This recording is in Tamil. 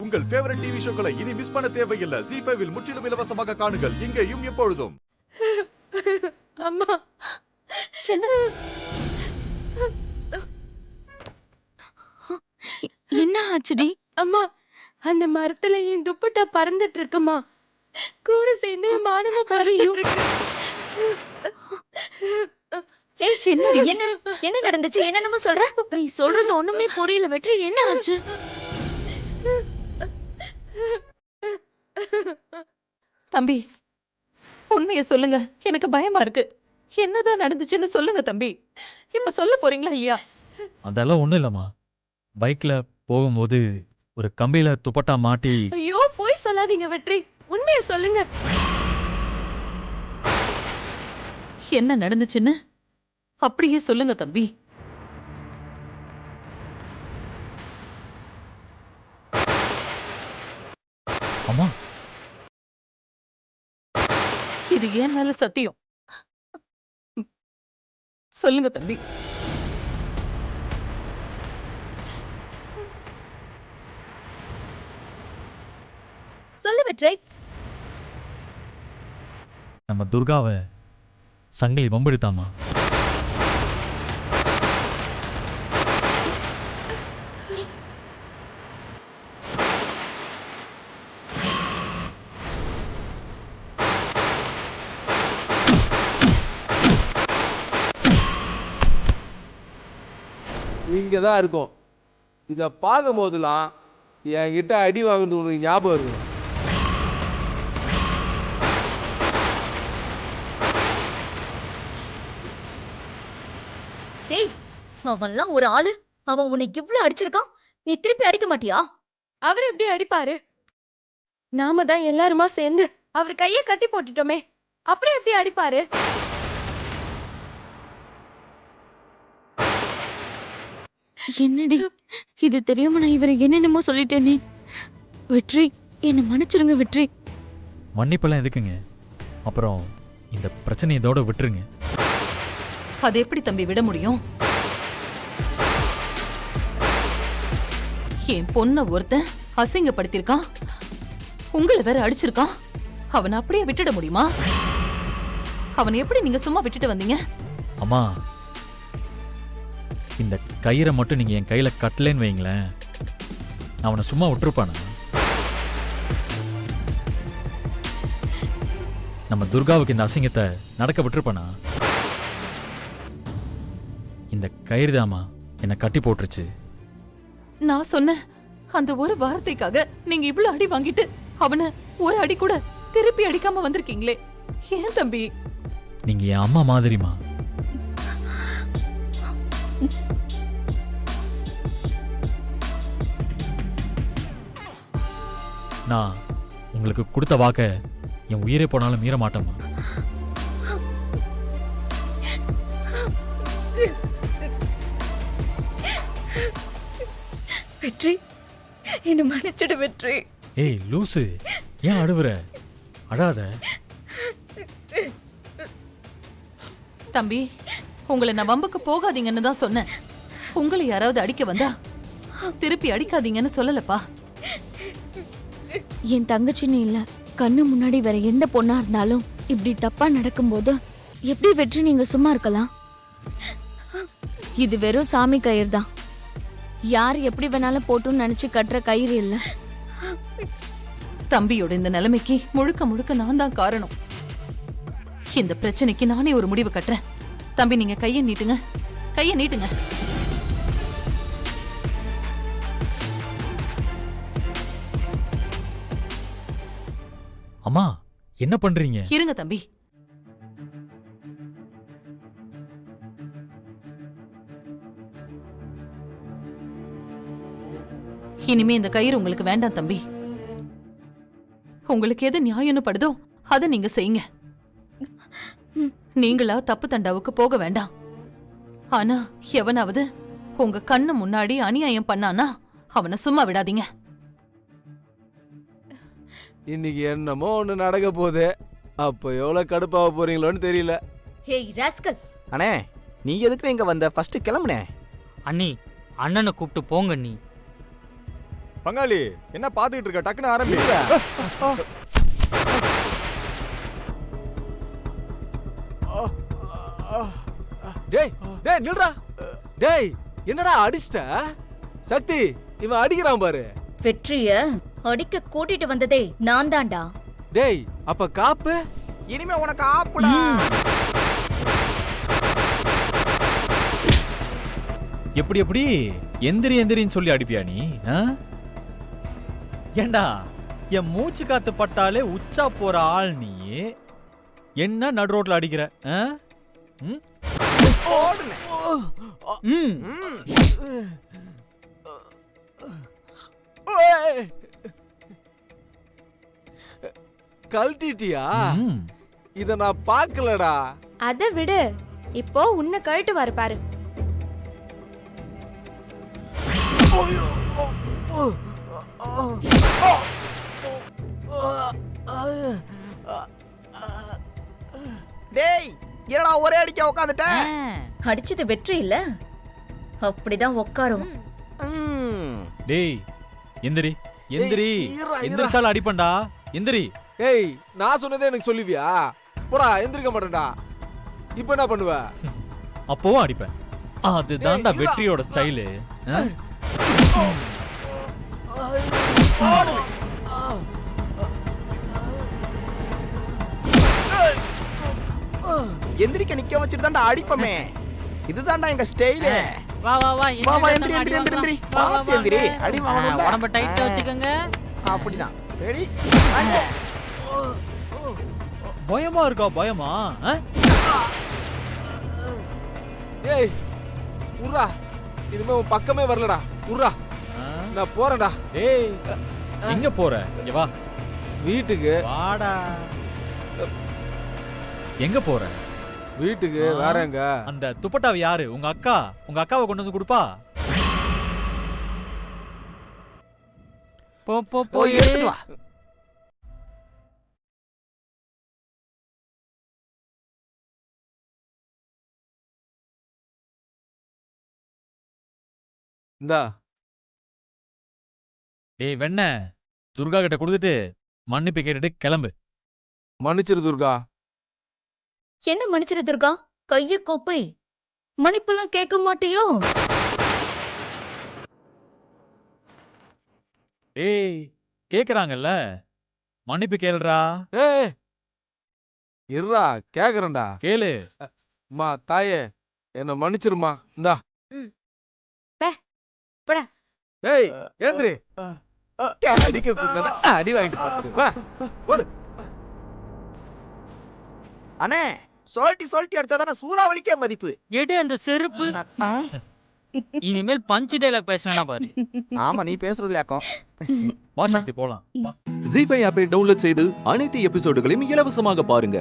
உங்கள் ஃபேவரட் டிவி ஷோக்களை இனி மிஸ் பண்ண தேவையில்லை. ZEE5 இல் முற்றிலும் இலவசமாக காணுங்கள். இங்கேயும் எப்பொழுதும். அம்மா என்ன என்ன ஆச்சுடி? அம்மா அந்த மரத்துல என் துப்பட்டா பறந்துட்டு இருக்குமா, கூட சேர்ந்து மானவ பறியும். என்ன நடந்துச்சு? என்னன்னு சொல்ற? நீ சொல்றது ஒண்ணுமே புரியல வெற்றி. என்ன ஆச்சு? தம்பி, உண்மைய சொல்லுங்க, எனக்கு பயமா இருக்கு. என்னதான் நடந்துச்சுன்னு சொல்லுங்க தம்பி. இப்ப சொல்ல போறீங்களா ஐயா? அதெல்லாம் ஒண்ணும் இல்லம்மா. பைக்ல போகும்போது ஒரு கம்பியில துப்பட்டா மாட்டி. ஐயோ போய் சொல்லாதீங்க வெற்றி, உண்மைய சொல்லுங்க. என்ன நடந்துச்சுன்னு அப்படியே சொல்லுங்க தம்பி. அம்மா, இது ஏன் மேல சத்தியம். சொல்லுங்க தம்பி. சொல்லு வெற்றி. நம்ம துர்காவை சங்கிலி வம்பெடுத்தாமா. இங்கே தான் இருக்கும். இதை பார்க்கும் போதெல்லாம் என்கிட்ட அடி வாங்குறது உனக்கு ஞாபகம் இருக்கும். டேய், அவன்லாம் ஒரு ஆளு. அவன் உனக்கு இவ்ளோ அடிச்சிருக்கான், நீ திருப்பி அடிக்க மாட்டியா? அவர் எப்படி அடிப்பாரு? நாம தான் எல்லாருமா சேர்ந்து அவர் கைய கட்டி போட்டுட்டோமே, அப்புறம் எப்படி அடிப்பாரு? என்னடி இது தெரியாம நான் இவரை என்னென்னமோ சொல்லிட்டேனே. வெற்றி, என்ன மன்னிச்சிருங்க வெற்றி. மன்னிப்பெல்லாம் எதுக்குங்க? அப்புறம் இந்த பிரச்சனை இதோட விட்டுருங்க. அது எப்படி தம்பி விட முடியும்? என் பொண்ண ஒருத்தன் அசிங்கப்படுத்திருக்கான், உங்களை வேற அடிச்சிருக்கான். அவனை அப்படியே விட்டுட முடியுமா? அவனை எப்படி நீங்க சும்மா விட்டுட்டு வந்தீங்க? அம்மா, இந்த கயிறை மட்டும் நீங்க என் கையில கட்டலன்னு வைங்களேன், நான் அவனை சும்மா விட்டுருப்பானா? நம்ம துர்காவுக்கு இந்த அசிங்கத்தை நடக்க விட்டுருப்பானா? இந்த கயிறு தாமா என்னை கட்டி போட்டுருச்சு. நான் சொன்னேன், அந்த ஒரு வார்த்தைக்காக நீங்க இவ்வளவு அடி வாங்கிட்டு அவனை ஒரு அடி கூட திருப்பி அடிக்காம வந்திருக்கீங்களே. ஏன் தம்பி? நீங்க என் அம்மா மாதிரிமா. நான் உங்களுக்கு கொடுத்த வாக்க என் உயிரே போனாலும் மீற மாட்டேம்மா. வெற்றி, என்ன மன்னிச்சிடு வெற்றி. ஏய் லூசு, ஏன் அழுவுற? அழாத. தம்பி, உங்களை நான் வம்புக்கு போகாதீங்கன்னு தான் சொன்னேன். உங்களை யாராவது அடிக்க வந்தா திருப்பி அடிக்காதீங்கன்னு சொல்லலப்பா. என் தங்கச்சின்னு இல்ல, கண்ணு முன்னாடி வேற எந்த பொண்ணா இருந்தாலும் இப்படி தப்பா நடக்கும்போது எப்படி வெற்றி நீங்க சும்மா இருக்கலாம்? இது வெறும் சாமி கயிறு தான், யார் எப்படி வேணாலும் போட்டுன்னு நினைச்சு கட்டுற கயிறு இல்ல. தம்பியோட இந்த நிலைமைக்கு முழுக்க முழுக்க நான் தான் காரணம். இந்த பிரச்சனைக்கு நானே ஒரு முடிவு கட்டுறேன். தம்பி, நீங்க கையை நீட்டுங்க, கையை நீட்டுங்க. அம்மா, என்ன பண்றீங்க? இருங்க தம்பி. இனிமே இந்த கயிறு உங்களுக்கு வேண்டாம் தம்பி. உங்களுக்கு எது நியாயம்னு படுதோ அதை நீங்க செய்யுங்க. நீங்களா தப்பு தண்டாவுக்கு போக வேண்டாம். ஆனா எவனாவது உங்க கண்ணு முன்னாடி அநியாயம் பண்ணானா அவனை சும்மா விடாதீங்க. இன்னைக்கு என்னமோ ஒன்று நடக்க போகுது. அப்போ எவ்வளோ கடுப்பாக போறீங்களோன்னு தெரியல. Hey rascal. அண்ணே, நீ எதுக்கு இங்க வந்த? ஃபர்ஸ்ட் கிளம்புனே. அண்ணி, அண்ணனை கூப்பிட்டு போங்க அண்ணி. பங்காளி என்ன பாத்துக்கிட்டு இருக்க? டக்குன்னு ஆரம்பி. டேய் டேய் நில்றா. டேய் என்னடா அடிச்சிட்ட? சக்தி இவன் அடிக்கிறான் பாரு. வெற்றிய அடிக்க கூட்டிட்டு வந்ததே நான் தான்டா. டேய் அப்ப காப்பு இனிமே உனக்கு ஆப்புடா. எப்படி எப்படி எந்திரி எந்திரின்னு சொல்லி அடிப்பியா நீ? ஏண்டா என் மூச்சு காத்து பட்டாலே உச்சா போற ஆள் நீ என்ன நடு ரோட்ல அடிக்கிற? கழட்டிட்டியா? இத நான் பார்க்கலடா. அத விடு, இப்போ உன்னை கழட்டு வர பாரு. டேய் என்னடா ஒரே அடிக்க உட்காந்துட்ட? அடிச்சது வெற்றி இல்ல, அப்படிதான் உட்காரும். டேய் எந்திரி எந்திரி. இருடா, இருடா. எந்திரிச்சாலும் அடிப்பண்டா. எந்திரி. ஏய் நான் சொன்னதே எனக்கு சொல்லுவியா? போடா எந்திரிக்க மாட்டேன்டா. இப்போ என்ன பண்ணுவ? அப்பவும் அடிப்பேன். அதுதான்டா இருடா. வெற்றியோட ஸ்டைலு. எந்திரிக்க நிக்க வச்சிட்டு தான்டா அடிப்பமே. இதுதான்டா எங்க ஸ்டைலு. வா வா வா வா வா எந்திரி எந்திரி எந்திரி எந்திரி. பாத்து எந்திரி. அடி வாங்கணும்ல. உடம்ப டைட்டா வச்சுக்கோங்க. அப்படிதான். ரெடி? பயமா இருக்கா? பயமா? ஏய் உர்ரா, இனிமே உன் பக்கமே வரலடா. உர்ரா, நான் போறேன்டா. டேய் எங்க போற? இங்க வா. வீட்டுக்கு. வாடா. எங்க போற? வீட்டுக்கு. வேற எங்க? அந்த துப்பட்டாவை யாரு? உங்க அக்கா. உங்க அக்காவை கொண்டு வந்து கொடுப்பா. போ போ போய் போய் எடுத்துட்டு வா. இந்தா. டேய் வெண்ண, துர்கா கிட்ட கொடுத்துட்டு மன்னிப்பு கேட்டுட்டு கிளம்பு. மன்னிச்சிரு துர்கா. என்ன மன்னிச்சிரு துர்கா, கைய கோப்பை. மன்னிப்பெல்லாம் கேட்க மாட்டியோ? டேய் கேக்குறாங்கல்ல, மன்னிப்பு கேளுடா. ஏய் இருடா, கேக்குறேன்டா. கேளு. அம்மா தாயே என்ன மன்னிச்சிருமா. இந்தா. போடா. ஏய் ஏந்திரி. அடிக்க கூடாது. அடி வாங்கிட்டு பாத்து. வா ஓடு. அண்ணே சொல்லிட்டு அடிச்சாதானே சூறாவளிக்கே மதிப்பு. எடு அந்த செருப்பு. இனிமேல் பஞ்ச் டைலாக் பேசுனா பாரு. ஆமா நீ பேசுறதுலயாக்கும். வா சக்தி போலாம். ஜீ5 ஆப்பை டவுன்லோட் செய்து அனைத்து எபிசோடுகளையும் இலவசமாக பாருங்க.